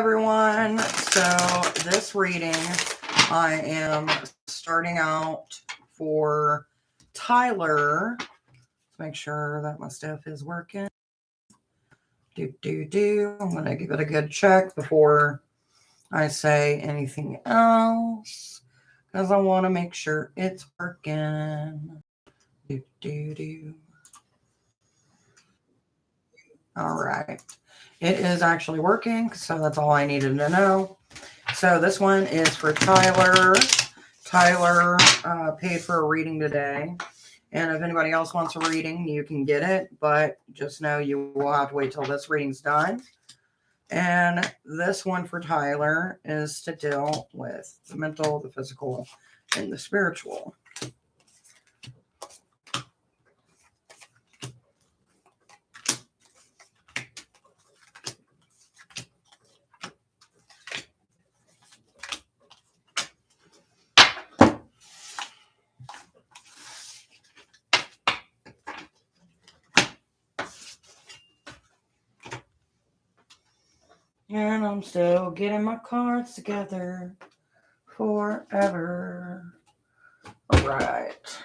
everyone. So this reading, I am starting out for Tyler. Let's make sure that my stuff is working. I'm going to give it a good check before I say anything else, because I want to make sure it's working. All right. It is actually working, so that's all I needed to know. So this one is for Tyler. Tyler paid for a reading today. And if anybody else wants a reading, you can get it. But just know you will have to wait till this reading's done. And this one for Tyler is to deal with the mental, the physical, and the spiritual. And I'm still getting my cards together forever. All right.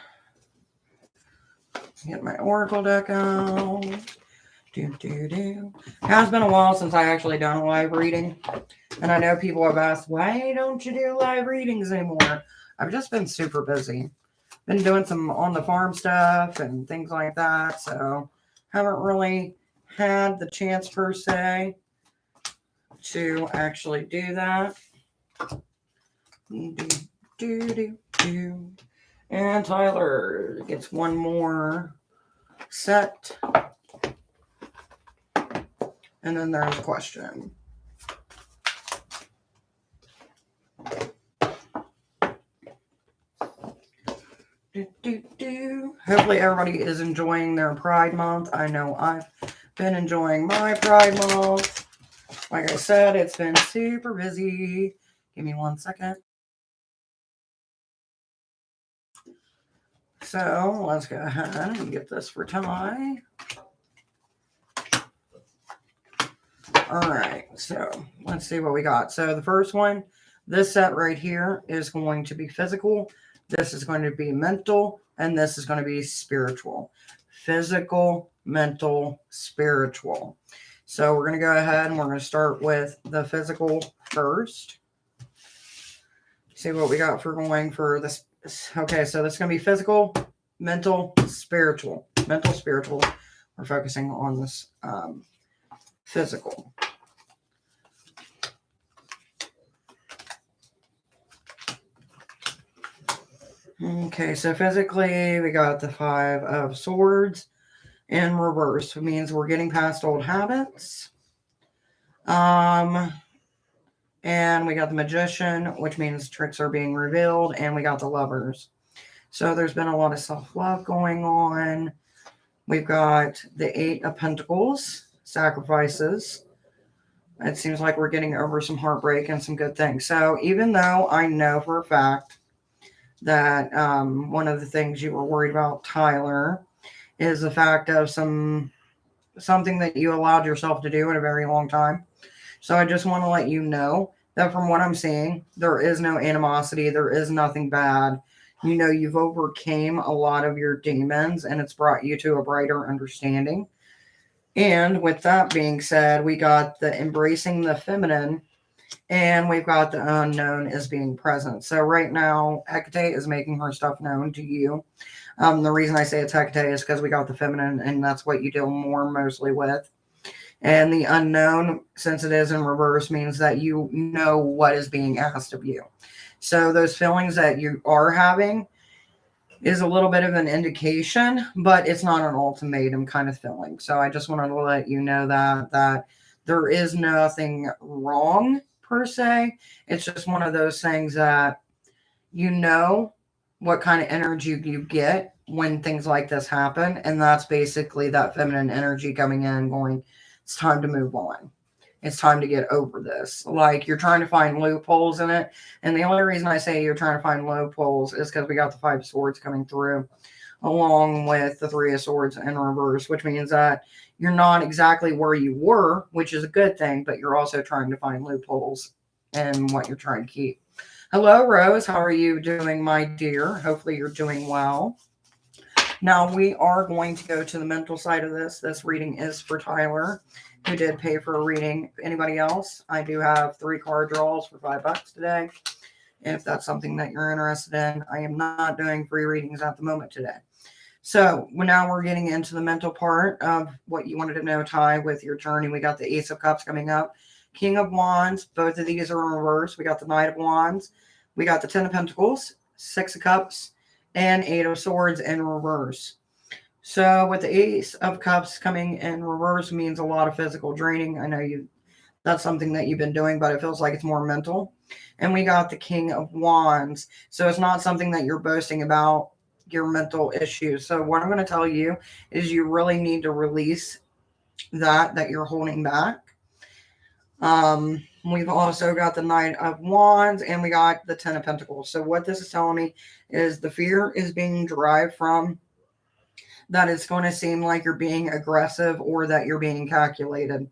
Get my oracle deck out. It has been a while since I actually done a live reading. And I know people have asked, why don't you do live readings anymore? I've just been super busy. Been doing some on the farm stuff and things like that. So haven't really had the chance per se to actually do that. And Tyler gets one more set. And then there's a question. Hopefully everybody is enjoying their Pride Month. I know I've been enjoying my Pride Month. Like I said, it's been super busy. Give me 1 second. So let's go ahead and get this for Ty. All right, so let's see what we got. So the first one, this set right here is going to be physical. This is going to be mental, and this is going to be spiritual. Physical, mental, spiritual. So we're going to go ahead and we're going to start with the physical first. See what we got for going for this. Okay, so this is going to be physical, mental, spiritual. Mental, spiritual. We're focusing on this physical. Okay, so physically, we got the 5 of Swords in reverse. It means we're getting past old habits. And we got the Magician, which means tricks are being revealed. And we got the Lovers. So there's been a lot of self-love going on. We've got the 8 of Pentacles, sacrifices. It seems like we're getting over some heartbreak and some good things. So even though I know for a fact that one of the things you were worried about, Tyler, is the fact of something that you allowed yourself to do in a very long time. So I just want to let you know that from what I'm seeing, there is no animosity. There is nothing bad. You know, you've overcame a lot of your demons, and it's brought you to a brighter understanding. And with that being said, we got the embracing the feminine, and we've got the unknown as being present. So right now, Hecate is making her stuff known to you. The reason I say it's Hecate is because we got the feminine, and that's what you deal more mostly with. And the unknown, since it is in reverse, means that you know what is being asked of you. So those feelings that you are having is a little bit of an indication, but it's not an ultimatum kind of feeling. So I just wanted to let you know that there is nothing wrong per se. It's just one of those things that you know what kind of energy you get when things like this happen. And that's basically that feminine energy coming in going, it's time to move on. It's time to get over this. Like you're trying to find loopholes in it. And the only reason I say you're trying to find loopholes is because we got the 5 of Swords coming through. along with the Three of Swords in reverse, which means that you're not exactly where you were, which is a good thing, but you're also trying to find loopholes in what you're trying to keep. Hello, Rose. How are you doing, my dear? Hopefully you're doing well. Now we are going to go to the mental side of this. This reading is for Tyler, who did pay for a reading. Anybody else? I do have 3 card draws for $5 today. If that's something that you're interested in, I am not doing free readings at the moment today. So now we're getting into the mental part of what you wanted to know, Ty, with your journey. We got the Ace of Cups coming up, King of Wands. Both of these are in reverse. We got the Knight of Wands. We got the Ten of Pentacles, Six of Cups, and Eight of Swords in reverse. So with the Ace of Cups coming in reverse means a lot of physical draining. I know that's something that you've been doing, but it feels like it's more mental. And we got the King of Wands. So it's not something that you're boasting about your mental issues. So what I'm going to tell you is you really need to release that you're holding back. We've also got the Knight of Wands and we got the Ten of Pentacles. So what this is telling me is the fear is being derived from that it's going to seem like you're being aggressive or that you're being calculated.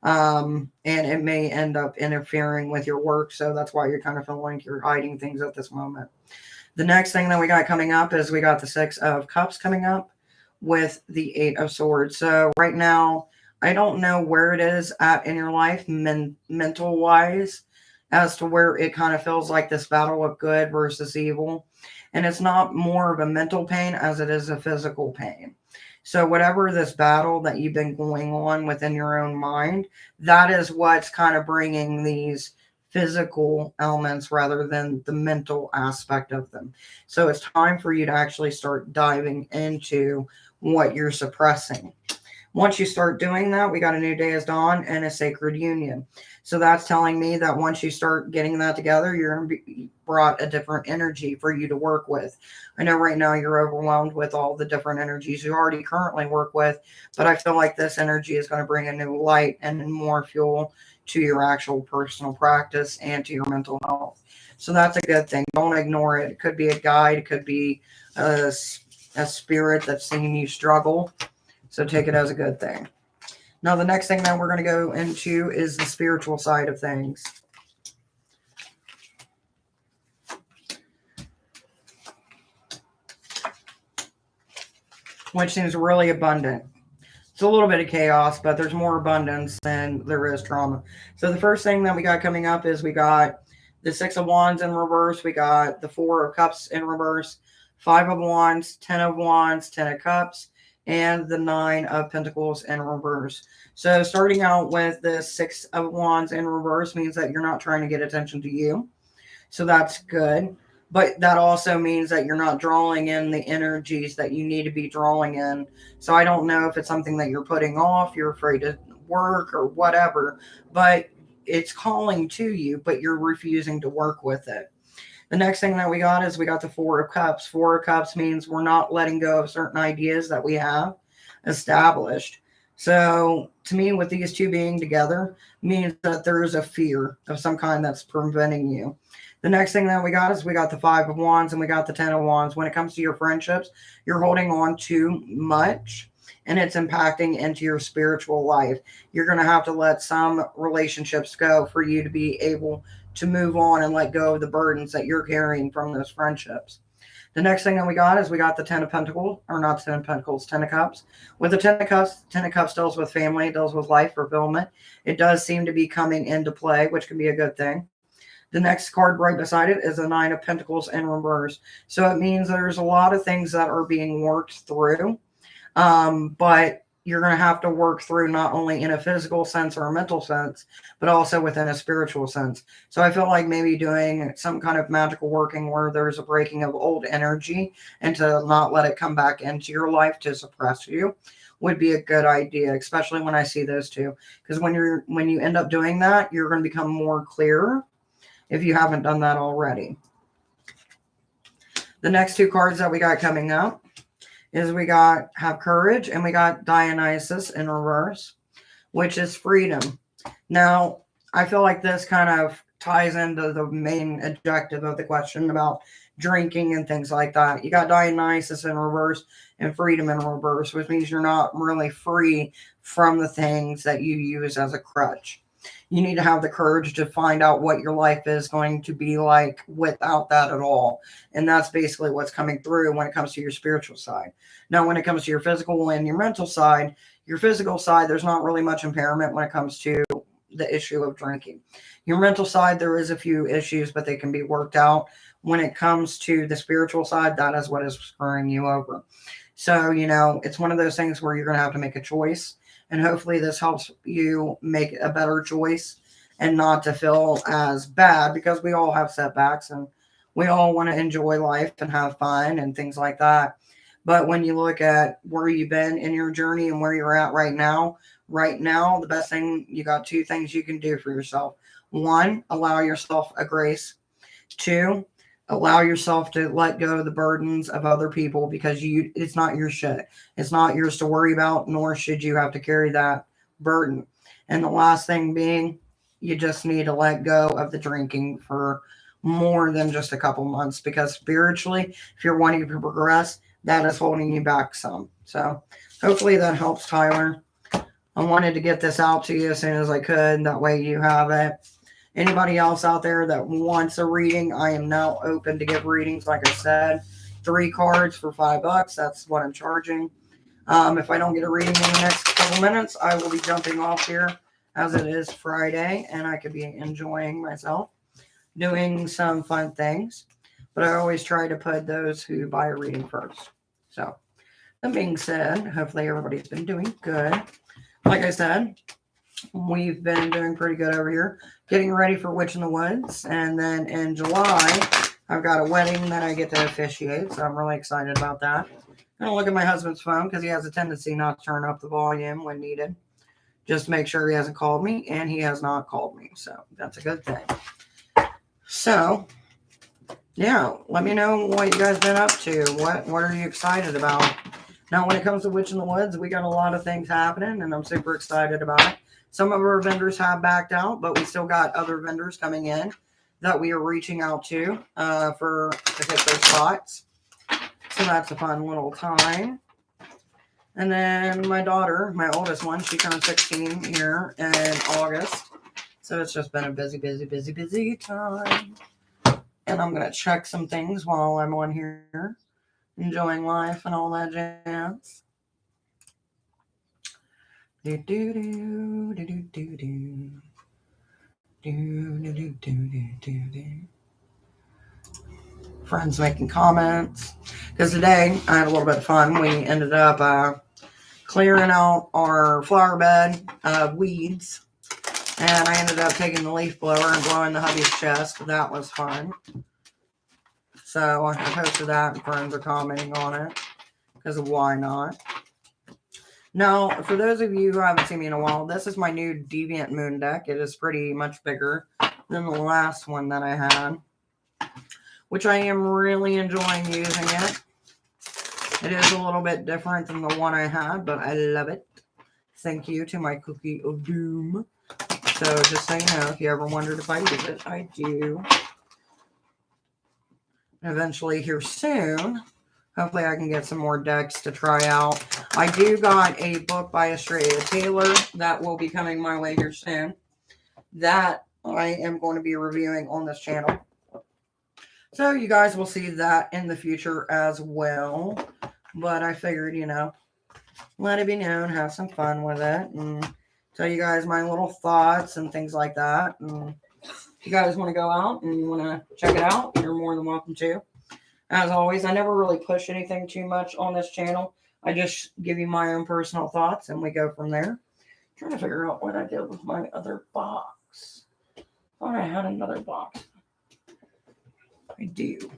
And it may end up interfering with your work. So that's why you're kind of feeling like you're hiding things at this moment. The next thing that we got coming up is we got the Six of Cups coming up with the Eight of Swords. So right now, I don't know where it is at in your life, mental wise, as to where it kind of feels like this battle of good versus evil. And it's not more of a mental pain as it is a physical pain. So whatever this battle that you've been going on within your own mind, that is what's kind of bringing these physical elements rather than the mental aspect of them. So it's time for you to actually start diving into what you're suppressing. Once you start doing that, we got a new day is dawn and a sacred union. So that's telling me that once you start getting that together, you're going to be brought a different energy for you to work with. I know right now you're overwhelmed with all the different energies you already currently work with, but I feel like this energy is going to bring a new light and more fuel to your actual personal practice and to your mental health. So that's a good thing. Don't ignore it. It could be a guide. It could be a spirit that's seeing you struggle. So take it as a good thing. Now, the next thing that we're going to go into is the spiritual side of things. Which seems really abundant. It's a little bit of chaos, but there's more abundance than there is trauma. So the first thing that we got coming up is we got the Six of Wands in reverse. We got the Four of Cups in reverse. Five of Wands, Ten of Wands, Ten of Cups, and the Nine of Pentacles in reverse. So starting out with the Six of Wands in reverse means that you're not trying to get attention to you. So that's good. But that also means that you're not drawing in the energies that you need to be drawing in. So I don't know if it's something that you're putting off, you're afraid to work or whatever, but it's calling to you, but you're refusing to work with it. The next thing that we got is we got the Four of Cups. Four of Cups means we're not letting go of certain ideas that we have established. So to me, with these two being together, means that there is a fear of some kind that's preventing you. The next thing that we got is we got the Five of Wands and we got the Ten of Wands. When it comes to your friendships, you're holding on too much and it's impacting into your spiritual life. You're going to have to let some relationships go for you to be able to move on and let go of the burdens that you're carrying from those friendships. The next thing that we got is we got the Ten of Pentacles, or not Ten of Pentacles, Ten of Cups. With the Ten of Cups deals with family, it deals with life fulfillment. It does seem to be coming into play, which can be a good thing. The next card right beside it is the Nine of Pentacles in reverse. So it means there's a lot of things that are being worked through, but you're going to have to work through not only in a physical sense or a mental sense, but also within a spiritual sense. So I feel like maybe doing some kind of magical working where there's a breaking of old energy and to not let it come back into your life to suppress you would be a good idea, especially when I see those two. Because when you end up doing that, you're going to become more clear if you haven't done that already. The next two cards that we got coming up is we got Have Courage and we got Dionysus in reverse, which is freedom. Now, I feel like this kind of ties into the main objective of the question about drinking and things like that. You got Dionysus in reverse and freedom in reverse, which means you're not really free from the things that you use as a crutch. You need to have the courage to find out what your life is going to be like without that at all. And that's basically what's coming through when it comes to your spiritual side. Now, when it comes to your physical and your mental side, your physical side, there's not really much impairment when it comes to the issue of drinking. Your mental side, there is a few issues, but they can be worked out. When it comes to the spiritual side, that is what is screwing you over. So, it's one of those things where you're going to have to make a choice. And hopefully this helps you make a better choice and not to feel as bad, because we all have setbacks and we all want to enjoy life and have fun and things like that. But when you look at where you've been in your journey and where you're at right now, the best thing, you got two things you can do for yourself. One, allow yourself a grace. Two, allow yourself to let go of the burdens of other people, because it's not your shit. It's not yours to worry about, nor should you have to carry that burden. And the last thing being, you just need to let go of the drinking for more than just a couple months, because spiritually, if you're wanting to progress, that is holding you back some. So hopefully that helps, Tyler. I wanted to get this out to you as soon as I could. That way you have it. Anybody else out there that wants a reading, I am now open to give readings. Like I said, 3 cards for $5. That's what I'm charging. If I don't get a reading in the next couple minutes, I will be jumping off here, as it is Friday and I could be enjoying myself, doing some fun things. But I always try to put those who buy a reading first. So, that being said, hopefully everybody's been doing good. Like I said, we've been doing pretty good over here, getting ready for Witch in the Woods. And then in July, I've got a wedding that I get to officiate, so I'm really excited about that. I'm going to look at my husband's phone, because he has a tendency not to turn up the volume when needed. Just to make sure he hasn't called me, and he has not called me, so that's a good thing. So, yeah, let me know what you guys been up to. What are you excited about? Now, when it comes to Witch in the Woods, we got a lot of things happening, and I'm super excited about it. Some of our vendors have backed out, but we still got other vendors coming in that we are reaching out to hit those spots. So that's a fun little time. And then my daughter, my oldest one, she turned 16 here in August. So it's just been a busy, busy, busy, busy time. And I'm going to check some things while I'm on here, enjoying life and all that jazz. Do do do do do do do. Do do do do do do. Friends making comments. Because today I had a little bit of fun. We ended up clearing out our flower bed of weeds. And I ended up taking the leaf blower and blowing the hubby's chest. That was fun. So I posted that and friends are commenting on it. Because why not? Now, for those of you who haven't seen me in a while, this is my new Deviant Moon deck. It is pretty much bigger than the last one that I had, which I am really enjoying using it. It is a little bit different than the one I had, but I love it. Thank you to my Cookie of Doom. So just so you know, if you ever wondered if I use it, I do. Eventually here soon, hopefully I can get some more decks to try out. I do got a book by Australia Taylor that will be coming my way here soon, that I am going to be reviewing on this channel. So you guys will see that in the future as well. But I figured, let it be known, have some fun with it, and tell you guys my little thoughts and things like that. And if you guys want to go out and you want to check it out, you're more than welcome to. As always, I never really push anything too much on this channel. I just give you my own personal thoughts and we go from there. I'm trying to figure out what I did with my other box. Thought I had another box. I do.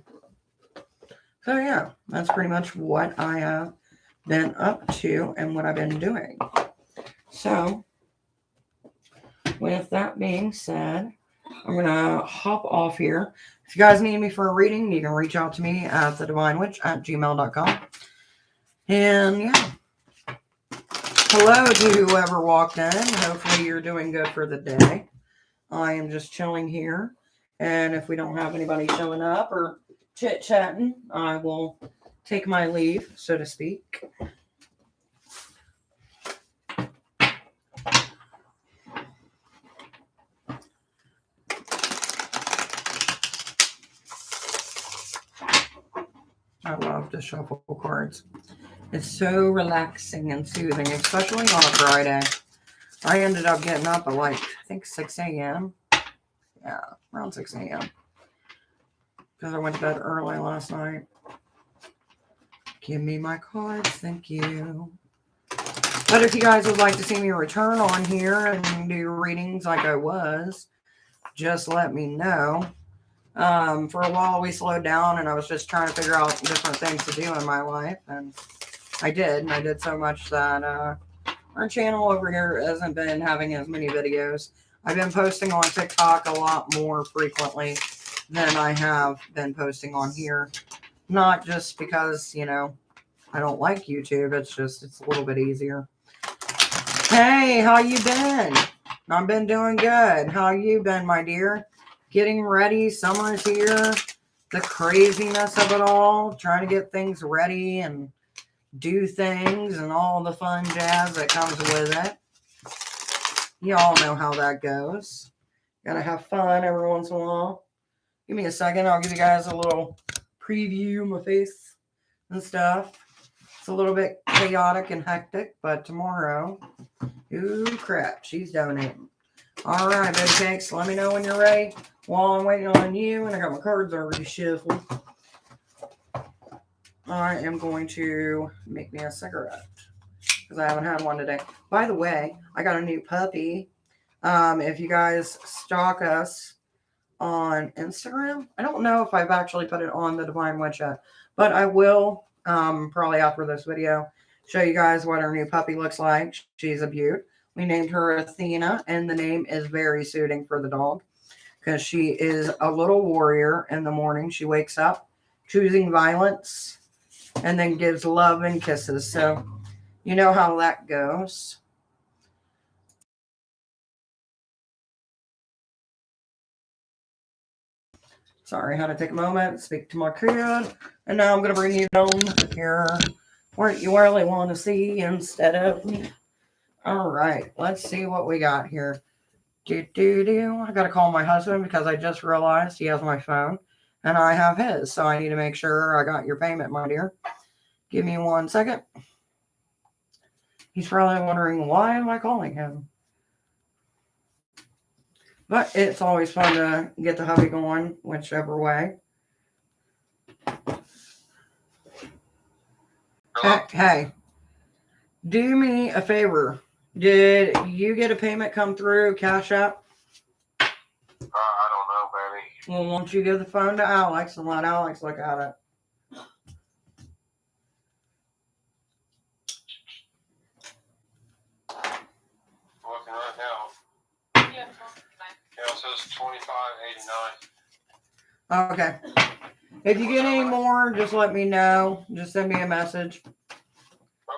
So yeah, that's pretty much what I have been up to and what I've been doing. So, with that being said, I'm going to hop off here. If you guys need me for a reading, you can reach out to me at thedivinewitch@gmail.com. And yeah. Hello to whoever walked in. Hopefully you're doing good for the day. I am just chilling here. And if we don't have anybody showing up or chit-chatting, I will take my leave, so to speak. I love to shuffle cards. It's so relaxing and soothing, especially on a Friday. I ended up getting up at like, I think 6 a.m. Yeah, around 6 a.m. because I went to bed early last night. Give me my cards, thank you. But if you guys would like to see me return on here and do readings like I was, just let me know. For a while we slowed down and I was just trying to figure out different things to do in my life, and I did. And I did so much that our channel over here hasn't been having as many videos. I've been posting on TikTok a lot more frequently than I have been posting on here. Not just because, you know, I don't like YouTube. It's just, it's a little bit easier. Hey, how you been? I've been doing good. How you been, my dear? Getting ready. Summer's here. The craziness of it all. Trying to get things ready and do things and all the fun jazz that comes with it. You all know how that goes. Gotta have fun every once in a while. Give me a second. I'll give you guys a little preview of my face and stuff. It's a little bit chaotic and hectic, but tomorrow, ooh crap, she's donating. All right, baby cakes, let me know when you're ready while I'm waiting on you, and I got my cards already shuffled. I am going to make me a cigarette because I haven't had one today. By the way, I got a new puppy. If you guys stalk us on Instagram, I don't know if I've actually put it on the Devine Witch yet, but I will probably after this video show you guys what our new puppy looks like. She's a beaut. We named her Athena, and the name is very suiting for the dog because she is a little warrior. In the morning she wakes up choosing violence and then gives love and kisses, so you know how that goes. Sorry, I had to take a moment, speak to my kid, and now I'm going to bring you down here where you really want to see instead of me. All right, let's see what we got here. I got to call my husband because I just realized he has my phone and I have his, so I need to make sure I got your payment, my dear. Give me 1 second. He's probably wondering, why am I calling him? But it's always fun to get the hubby going, whichever way. Hey, do me a favor. Did you get a payment come through Cash App? I don't know, baby. Well, won't you give the phone to Alex and let Alex look at it? Looking right now. Yeah, it says $25.89. Okay. If you get any more, just let me know. Just send me a message.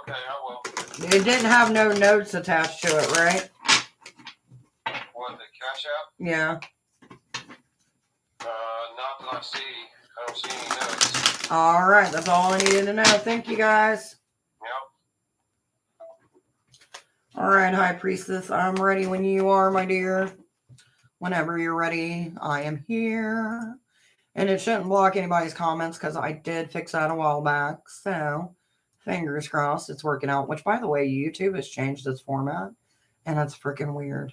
Okay, I will. It didn't have no notes attached to it, right? What, the Cash App? Yeah. Not that I see. I don't see any notes. All right, that's all I needed to know. Thank you, guys. Yep. All right, High Priestess, I'm ready when you are, my dear. Whenever you're ready, I am here. And it shouldn't block anybody's comments because I did fix that a while back. So, fingers crossed it's working out. Which, by the way, YouTube has changed its format. And that's freaking weird.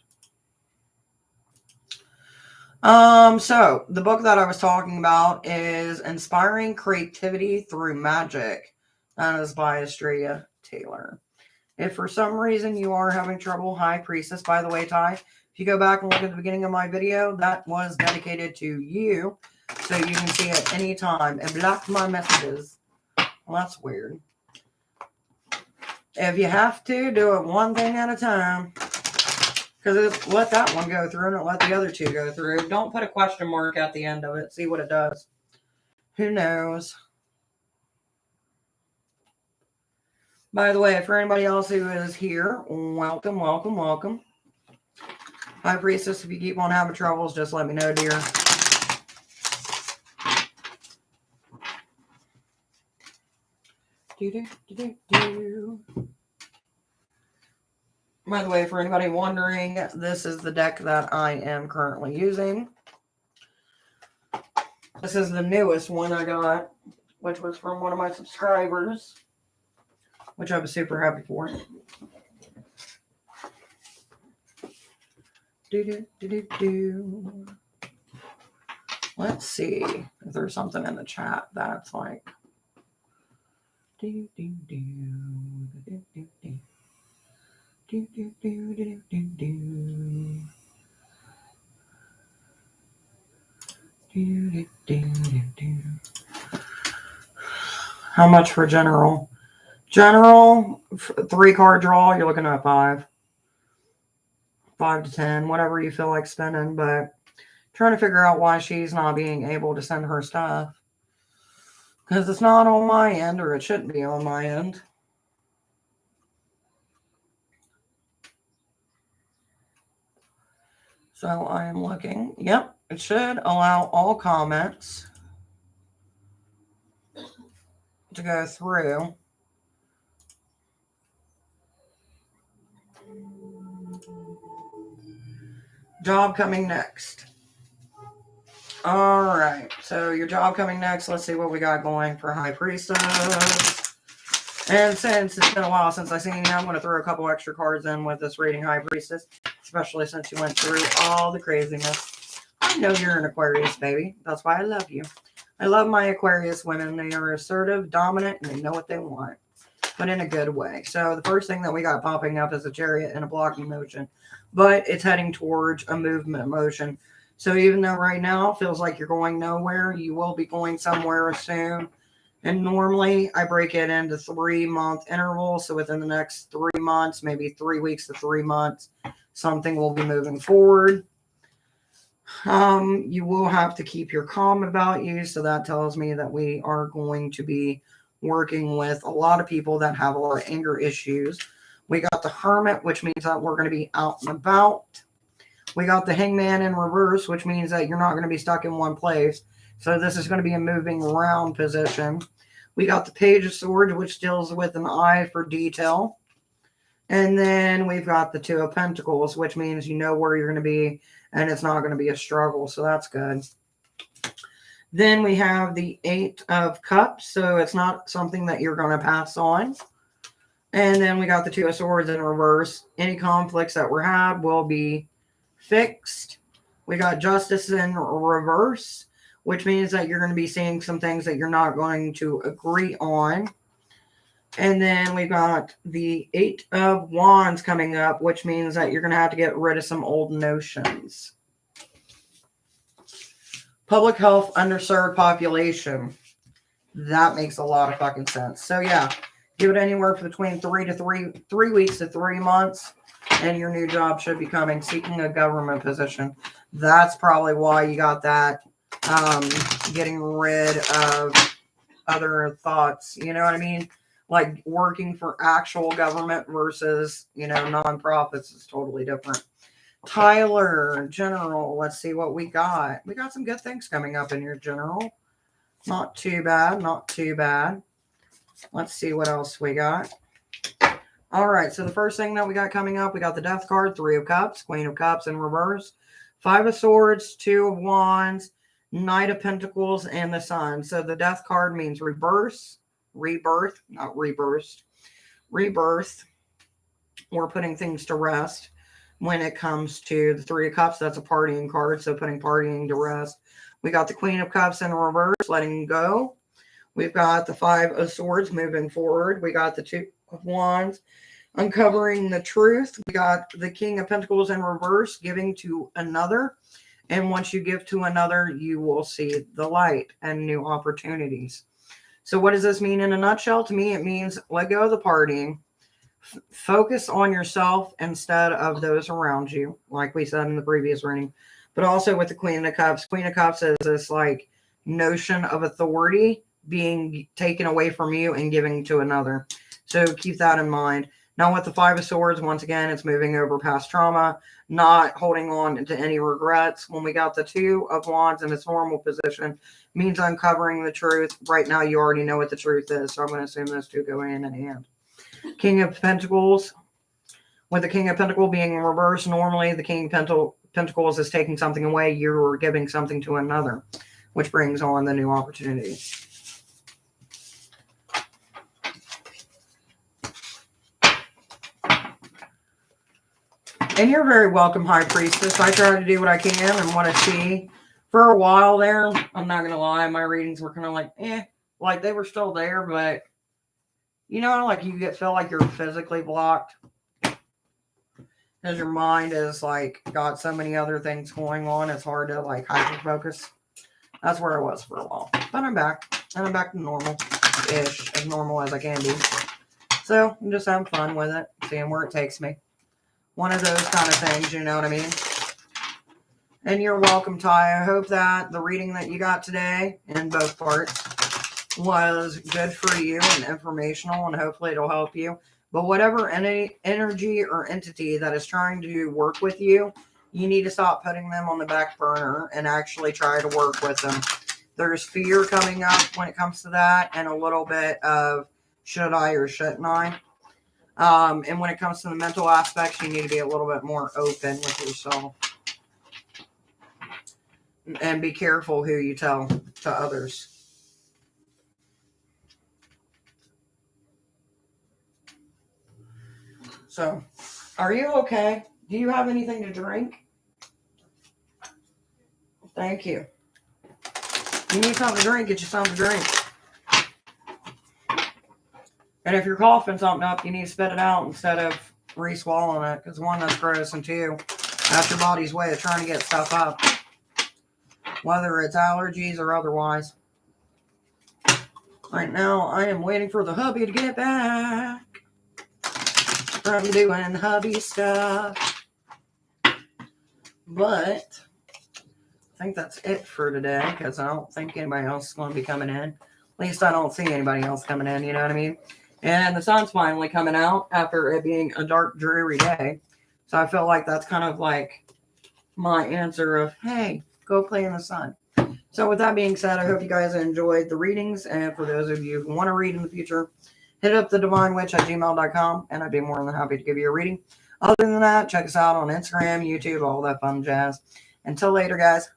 So, the book that I was talking about is Inspiring Creativity Through Magic. That is by Estrella Taylor. If for some reason you are having trouble, High Priestess, by the way, Ty, if you go back and look at the beginning of my video, that was dedicated to you. So you can see at any time. It blocked my messages. Well, that's weird. If you have to, do it one thing at a time. Because let that one go through and it let the other two go through. Don't put a question mark at the end of it. See what it does. Who knows? By the way, for anybody else who is here, welcome, welcome, welcome. High Priestess, if you keep on having troubles, just let me know, dear. By the way, for anybody wondering, this is the deck that I am currently using. This is the newest one I got, which was from one of my subscribers, which I was super happy for. Let's see if there's something in the chat that's like. How much for general? General, 3-card draw, you're looking at 5. 5 to 10, whatever you feel like spending, but trying to figure out why she's not being able to send her stuff. Because it's not on my end, or it shouldn't be on my end. So I am looking. Yep, it should allow all comments to go through. Job coming next. All right, so your job coming next. Let's see what we got going for High Priestess. And since it's been a while since I've seen you, I'm going to throw a couple extra cards in with this reading High Priestess, especially since you went through all the craziness. I know you're an Aquarius, baby. That's why I love you. I love my Aquarius women. They are assertive, dominant, and they know what they want, but in a good way. So the first thing that we got popping up is a chariot and a blocking motion, but it's heading towards a movement motion. So even though right now it feels like you're going nowhere, you will be going somewhere soon. And normally I break it into 3-month intervals. So within the next 3 months, maybe 3 weeks to 3 months, something will be moving forward. You will have to keep your calm about you. So that tells me that we are going to be working with a lot of people that have a lot of anger issues. We got the Hermit, which means that we're going to be out and about. We got the Hangman in reverse, which means that you're not going to be stuck in one place. So this is going to be a moving around position. We got the Page of Swords, which deals with an eye for detail. And then we've got the Two of Pentacles, which means you know where you're going to be, and it's not going to be a struggle. So that's good. Then we have the 8 of Cups, so it's not something that you're going to pass on. And then we got the Two of Swords in reverse. Any conflicts that were had will be fixed. We got Justice in reverse, which means that you're going to be seeing some things that you're not going to agree on. And then we got the 8 of Wands coming up, which means that you're going to have to get rid of some old notions. Public health, underserved population. That makes a lot of fucking sense. So yeah, give it anywhere between 3 weeks to 3 months, and your new job should be coming. Seeking a government position. That's probably why you got that. Getting rid of other thoughts. You know what I mean? Like working for actual government versus, nonprofits is totally different. Tyler, general, let's see what we got. We got some good things coming up in your general. Not too bad, not too bad. Let's see what else we got. All right, so the first thing that we got coming up, we got the Death card, 3 of Cups, Queen of Cups in reverse, 5 of Swords, 2 of Wands, Knight of Pentacles, and the Sun. So the Death card means rebirth, not rebirth, rebirth. We're putting things to rest. When it comes to the 3 of Cups, that's a partying card, so putting partying to rest. We got the Queen of Cups in reverse, letting go. We've got the 5 of Swords moving forward. We got the 2 of Wands, uncovering the truth. We got the King of Pentacles in reverse, giving to another. And once you give to another, you will see the light and new opportunities. So what does this mean in a nutshell? To me, it means let go of the partying. Focus on yourself instead of those around you, like we said in the previous reading. But also with the Queen of Cups. Queen of Cups is this like notion of authority being taken away from you and giving to another. So keep that in mind. Now with the 5 of Swords, once again, it's moving over past trauma, not holding on to any regrets. When we got the Two of Wands in its normal position, means uncovering the truth. Right now, you already know what the truth is, so I'm going to assume those two go hand in hand. King of Pentacles, with the King of Pentacles being in reverse, normally the King of Pentacles is taking something away, you're giving something to another, which brings on the new opportunity. And you're very welcome, High Priestess. I try to do what I can and what I see. For a while there, I'm not going to lie, my readings were kind of like, like they were still there, but you know, like you feel like you're physically blocked because your mind is like got so many other things going on. It's hard to like hyper focus. That's where I was for a while, but I'm back and I'm back to normal-ish, as normal as I can be. So I'm just having fun with it, seeing where it takes me. One of those kind of things, you know what I mean? And you're welcome, Ty. I hope that the reading that you got today in both parts was good for you and informational, and hopefully it'll help you. But whatever any energy or entity that is trying to work with you, you need to stop putting them on the back burner and actually try to work with them. There's fear coming up when it comes to that, and a little bit of should I or shouldn't I. And when it comes to the mental aspects, you need to be a little bit more open with yourself. And be careful who you tell to others. So, are you okay? Do you have anything to drink? Thank you. You need something to drink, get you something to drink. And if you're coughing something up, you need to spit it out instead of re-swallowing it. Because one, that's gross, and two, that's your body's way of trying to get stuff up. Whether it's allergies or otherwise. Right now, I am waiting for the hubby to get back from doing hubby stuff. But I think that's it for today, because I don't think anybody else is going to be coming in. At least I don't see anybody else coming in, you know what I mean? And the sun's finally coming out after it being a dark, dreary day. So I feel like that's kind of like my answer of, hey, go play in the sun. So with that being said, I hope you guys enjoyed the readings. And for those of you who want to read in the future, hit up the divinewitch@gmail.com, and I'd be more than happy to give you a reading. Other than that, check us out on Instagram, YouTube, all that fun jazz. Until later, guys.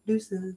Deuces.